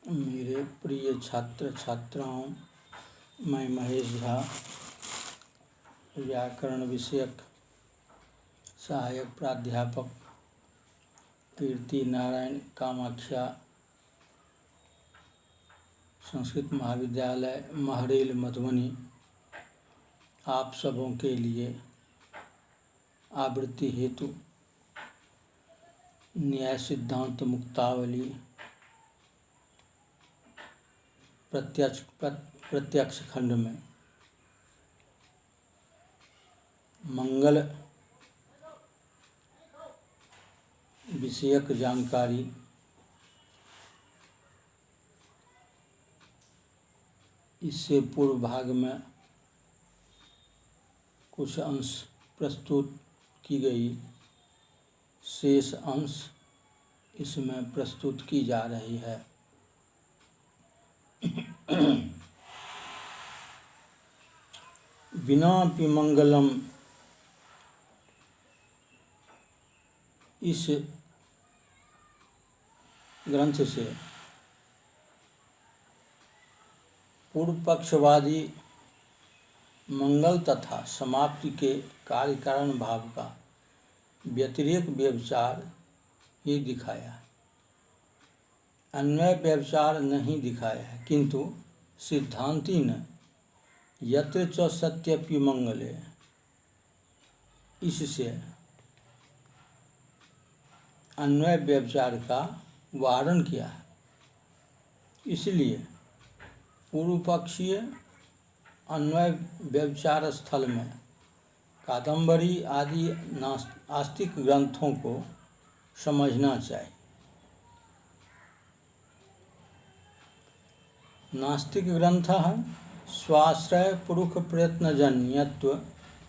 मेरे प्रिय छात्र छात्राओं, मैं महेश झा व्याकरण विषयक सहायक प्राध्यापक कीर्ति नारायण कामाख्या संस्कृत महाविद्यालय महरेल मधुबनी आप सबों के लिए आवृत्ति हेतु न्याय सिद्धांत मुक्तावली प्रत्यक्ष खंड में मंगल विषयक जानकारी इससे पूर्व भाग में कुछ अंश प्रस्तुत की गई, शेष अंश इसमें प्रस्तुत की जा रही है। विनापि मंगलम, इस ग्रंथ से पूर्व पक्षवादी मंगल तथा समाप्ति के कार्य कारण भाव का व्यतिरेक व्यभिचार ही दिखाया, अन्वय व्यभिचार नहीं दिखाया है। किंतु सिद्धांती ने यत्र च सत्यपि मंगले, इससे अन्वय व्यभिचार का वारण किया है। इसलिए पूर्व पक्षीय अन्वय व्यभिचार स्थल में कादंबरी आदि आस्तिक ग्रंथों को समझना चाहिए। नास्तिक ग्रंथ स्वाश्रय पुरुष प्रयत्नजन्यत्व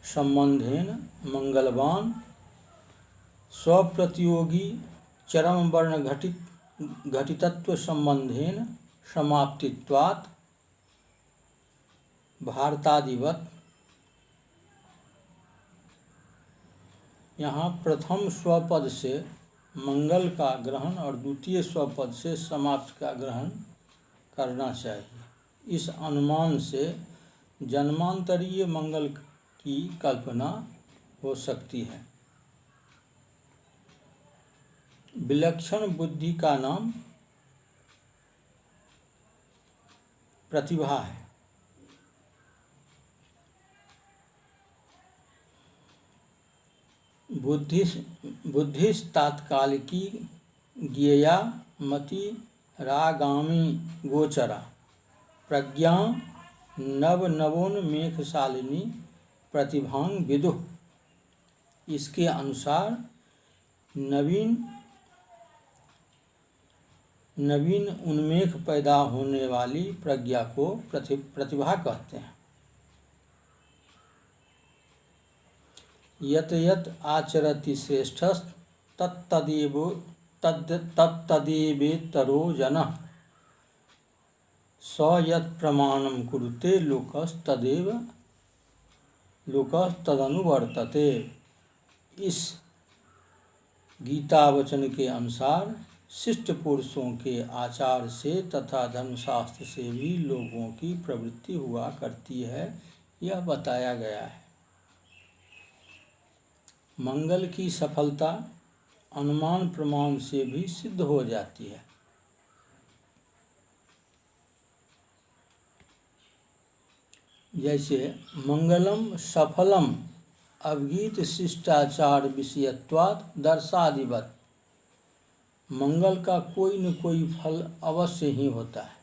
संबंधेन मंगलवान स्वप्रतियोगी चरम वर्ण घटितत्व संबंधेन समाप्तित्वात् भारतादिवत। यहाँ प्रथम स्वपद से मंगल का ग्रहण और द्वितीय स्वपद से समाप्ति का ग्रहण करना चाहिए। इस अनुमान से जन्मांतरीय मंगल की कल्पना हो सकती है। विलक्षण बुद्धि का नाम प्रतिभा है। बुद्धिस्तात्कालिकी ज्ञेया मति रागामी गोचरा प्रज्ञा नवोन्मेषशालिनी प्रतिभांग विदुः। इसके अनुसार नवीन उन्मेष पैदा होने वाली प्रज्ञा को प्रतिभा कहते हैं। यत यत आचरति श्रेष्ठस् तत्तदेवेतरो जनः स यत् प्रमाणं कुरुते लोकस्तदनुवर्तते। इस गीता वचन के अनुसार शिष्ट पुरुषों के आचार से तथा धर्मशास्त्र से भी लोगों की प्रवृत्ति हुआ करती है, यह बताया गया है। मंगल की सफलता अनुमान प्रमाण से भी सिद्ध हो जाती है। जैसे मंगलम सफलम अवगीत शिष्टाचार विषयत्वात् दर्शादिवत। मंगल का कोई न कोई फल अवश्य ही होता है।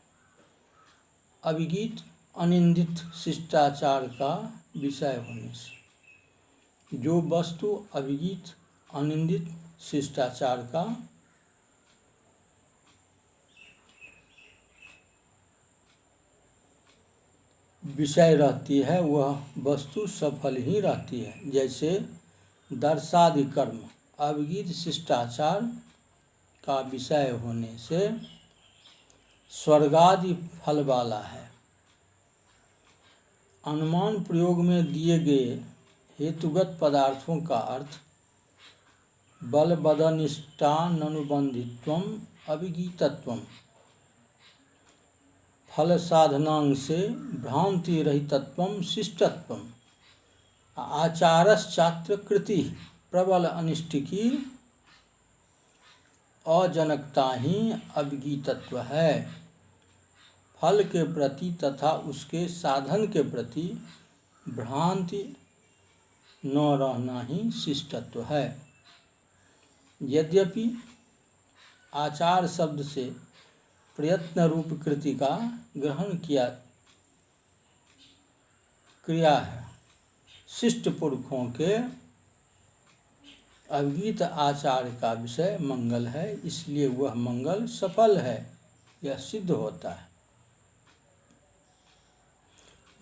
अविगीत अनिंदित शिष्टाचार का विषय होने से, जो वस्तु अविगीत अनिंदित शिष्टाचार का विषय रहती है, वह वस्तु सफल ही रहती है। जैसे दर्शादि कर्म अविगीत शिष्टाचार का विषय होने से स्वर्गादि फल वाला है। अनुमान प्रयोग में दिए गए हेतुगत पदार्थों का अर्थ बलबदनिष्ठानुबंधित्वम अभिगीतत्वम फल साधनांग से भ्रांति रहितत्वम शिष्टत्वम आचारश्चात्र कृति प्रबल अनिष्ट की अजनकता ही अभिगीतत्व है। फल के प्रति तथा उसके साधन के प्रति भ्रांति न रहना ही शिष्टत्व है। यद्यपि आचार शब्द से प्रयत्न रूप कृति का ग्रहण क्रिया है, शिष्ट पुरुषों के अभिगीत आचार का विषय मंगल है, इसलिए वह मंगल सफल है, यह सिद्ध होता है।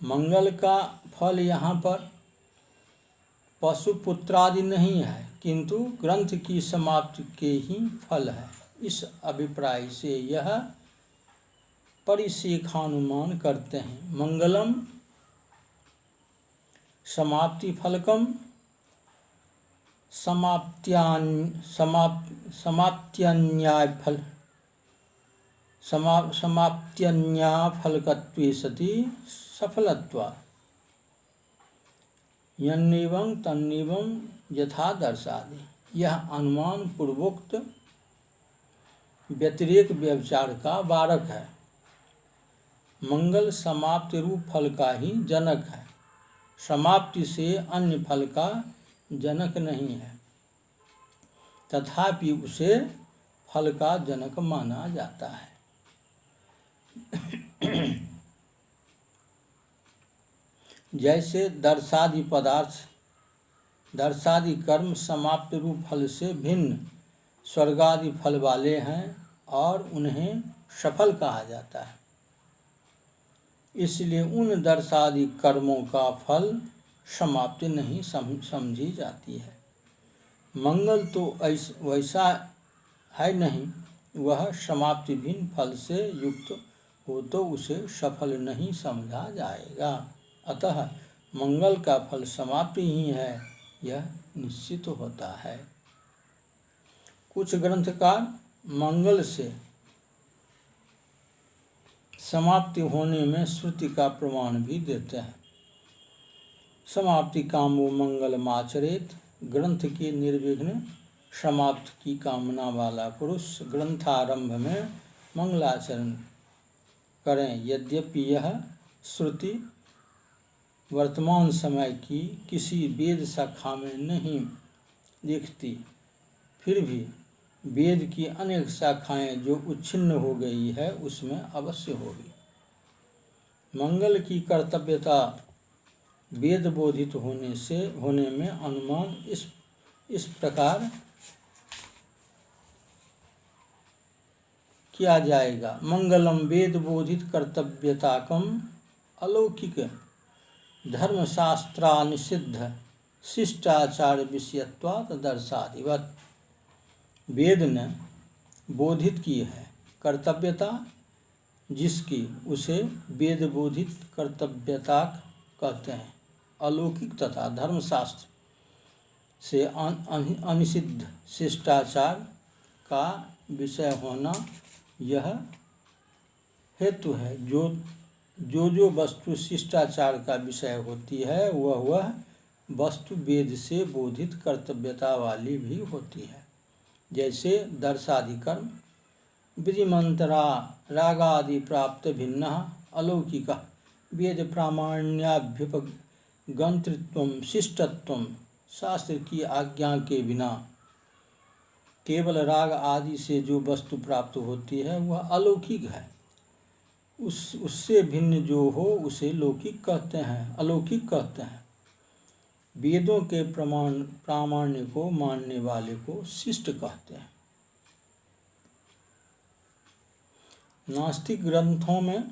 मंगल का फल यहाँ पर पशुपुत्रादि नहीं है, किंतु ग्रंथ की समाप्ति के ही फल है। इस अभिप्राय से यह परिशेखानुमान करते हैं। मंगलम समाप्ति फलकम समाप्त्यन्या फलकत्वे सति सफलत्वात् यन्नेवं तन्नेवं यथा दर्शादि। यह अनुमान पूर्वोक्त व्यतिरेक व्यभिचार का वारक है। मंगल समाप्ति रूप फल का ही जनक है, समाप्ति से अन्य फल का जनक नहीं है, तथापि उसे फल का जनक माना जाता है। जैसे दर्शादि कर्म समाप्त रूप फल से भिन्न स्वर्गादि फल वाले हैं और उन्हें सफल कहा जाता है, इसलिए उन दर्शादि कर्मों का फल समाप्ति नहीं समझी जाती है। मंगल तो वैसा है नहीं, वह समाप्ति भिन्न फल से युक्त हो तो उसे सफल नहीं समझा जाएगा। अतः मंगल का फल समाप्ति ही है, यह निश्चित होता है। कुछ ग्रंथकार मंगल से समाप्ति होने में श्रुति का प्रमाण भी देते हैं। समाप्ति कामो मंगलमाचरेत, ग्रंथ की निर्विघ्न समाप्ति की कामना वाला पुरुष ग्रंथारंभ में मंगलाचरण करें। यद्यपि यह श्रुति वर्तमान समय की किसी वेद शाखा में नहीं दिखती, फिर भी वेद की अनेक शाखाएं जो उच्छिन्न हो गई है उसमें अवश्य होगी। मंगल की कर्तव्यता वेद बोधित होने में अनुमान इस प्रकार किया जाएगा। मंगलम वेद बोधित कर्तव्यताकम अलौकिक धर्मशास्त्रानिषिद्ध शिष्टाचार विषयत्वात् दर्शादिवत्। वेद ने बोधित की है कर्तव्यता जिसकी, उसे वेद बोधित कर्तव्यता कहते हैं। अलौकिक तथा धर्मशास्त्र से अनिषिद्ध शिष्टाचार का विषय होना यह हेतु है। जो वस्तु शिष्टाचार का विषय होती है वह वस्तु वेद से बोधित कर्तव्यता वाली भी होती है। जैसे दर्शादि कर्म विधिमंत्रा रागादि प्राप्त भिन्न अलौकिक वेद प्रामाण्याभ्युपगंतृत्वम शिष्टत्वम, शास्त्र की आज्ञा के बिना केवल राग आदि से जो वस्तु प्राप्त होती है वह अलौकिक है। उससे भिन्न जो हो उसे लौकिक कहते हैं, अलौकिक कहते हैं। वेदों के प्रामाण्य को मानने वाले को शिष्ट कहते हैं। नास्तिक ग्रंथों में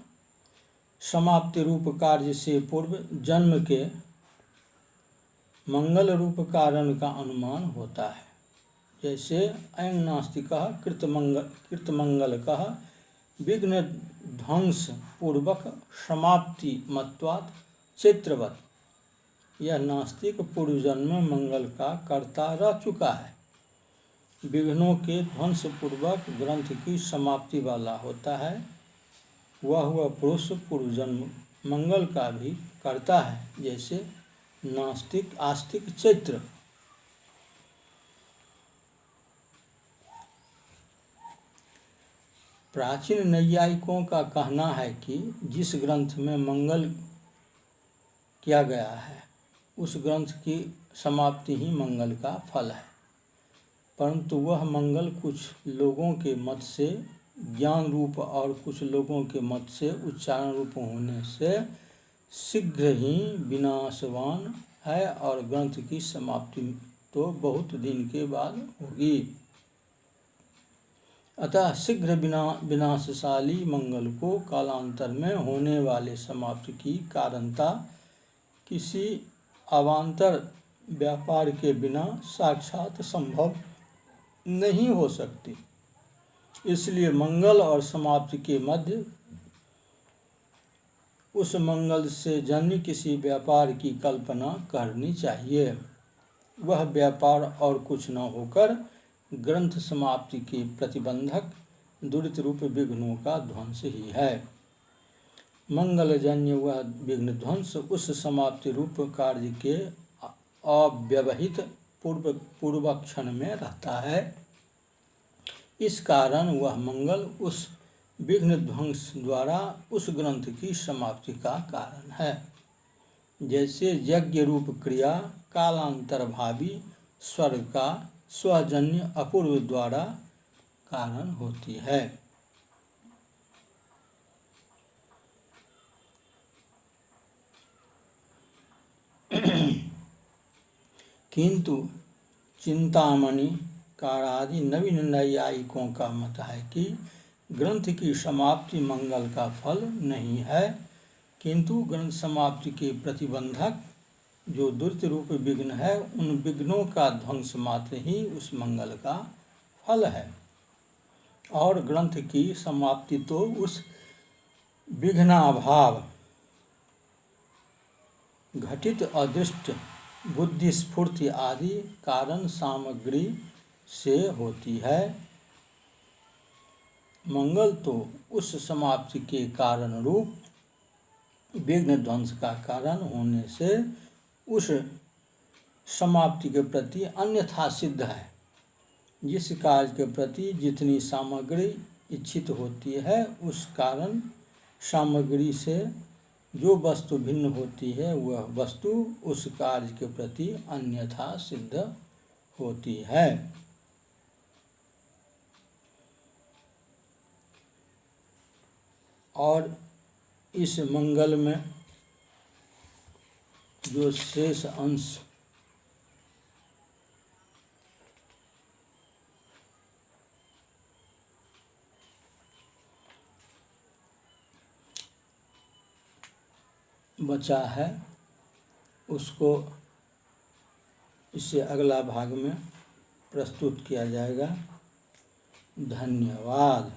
समाप्ति रूप कार्य से पूर्व जन्म के मंगल रूप कारण का अनुमान होता है। जैसे अयं नास्तिकः कृतमंगलकः विघ्न ध्वंस पूर्वक समाप्ति मत्वात् चित्रवत्। यह नास्तिक पूर्व जन्म में मंगल का कर्ता रह चुका है, विघ्नों के ध्वंस पूर्वक ग्रंथ की समाप्ति वाला होता है। वह पुरुष पूर्व जन्म मंगल का भी करता है, जैसे नास्तिक आस्तिक चैत्र। प्राचीन नैयायिकों का कहना है कि जिस ग्रंथ में मंगल किया गया है उस ग्रंथ की समाप्ति ही मंगल का फल है, परंतु वह मंगल कुछ लोगों के मत से ज्ञान रूप और कुछ लोगों के मत से उच्चारण रूप होने से शीघ्र ही विनाशवान है और ग्रंथ की समाप्ति तो बहुत दिन के बाद होगी। अतः शीघ्र विनाशशाली मंगल को कालांतर में होने वाले समाप्ति की कारणता किसी अवान्तर व्यापार के बिना साक्षात संभव नहीं हो सकती। इसलिए मंगल और समाप्ति के मध्य उस मंगल से जन्य किसी व्यापार की कल्पना करनी चाहिए। वह व्यापार और कुछ न होकर ग्रंथ समाप्ति के प्रतिबंधक दुरित रूप विघ्नों का ध्वंस ही है। मंगलजन्य वह विघ्न ध्वंस उस समाप्ति रूप कार्य के अव्यवहित पूर्वक्षण में रहता है। इस कारण वह मंगल उस विघ्न ध्वंस द्वारा उस ग्रंथ की समाप्ति का कारण है। जैसे यज्ञ रूप क्रिया कालांतरभावी स्वर्ग का स्वजन्य अपूर्व द्वारा कारण होती है। किंतु चिंतामणि कारादि नवीन नैयायिकों का मत है कि ग्रंथ की समाप्ति मंगल का फल नहीं है, किंतु ग्रंथ समाप्ति के प्रतिबंधक जो दुरित रूप विघ्न है उन विघ्नों का ध्वंस मात्र ही उस मंगल का फल है, और ग्रंथ की समाप्ति तो उस विघ्नाभाव घटित अदृष्ट बुद्धि स्फूर्ति आदि कारण सामग्री से होती है। मंगल तो उस समाप्ति के कारण रूप विघ्न ध्वंस का कारण होने से उस समाप्ति के प्रति अन्यथा सिद्ध है। जिस कार्य के प्रति जितनी सामग्री इच्छित होती है उस कारण सामग्री से जो वस्तु भिन्न होती है वह वस्तु उस कार्य के प्रति अन्यथा सिद्ध होती है। और इस मंगल में जो शेष अंश बचा है उसको इससे अगला भाग में प्रस्तुत किया जाएगा। धन्यवाद।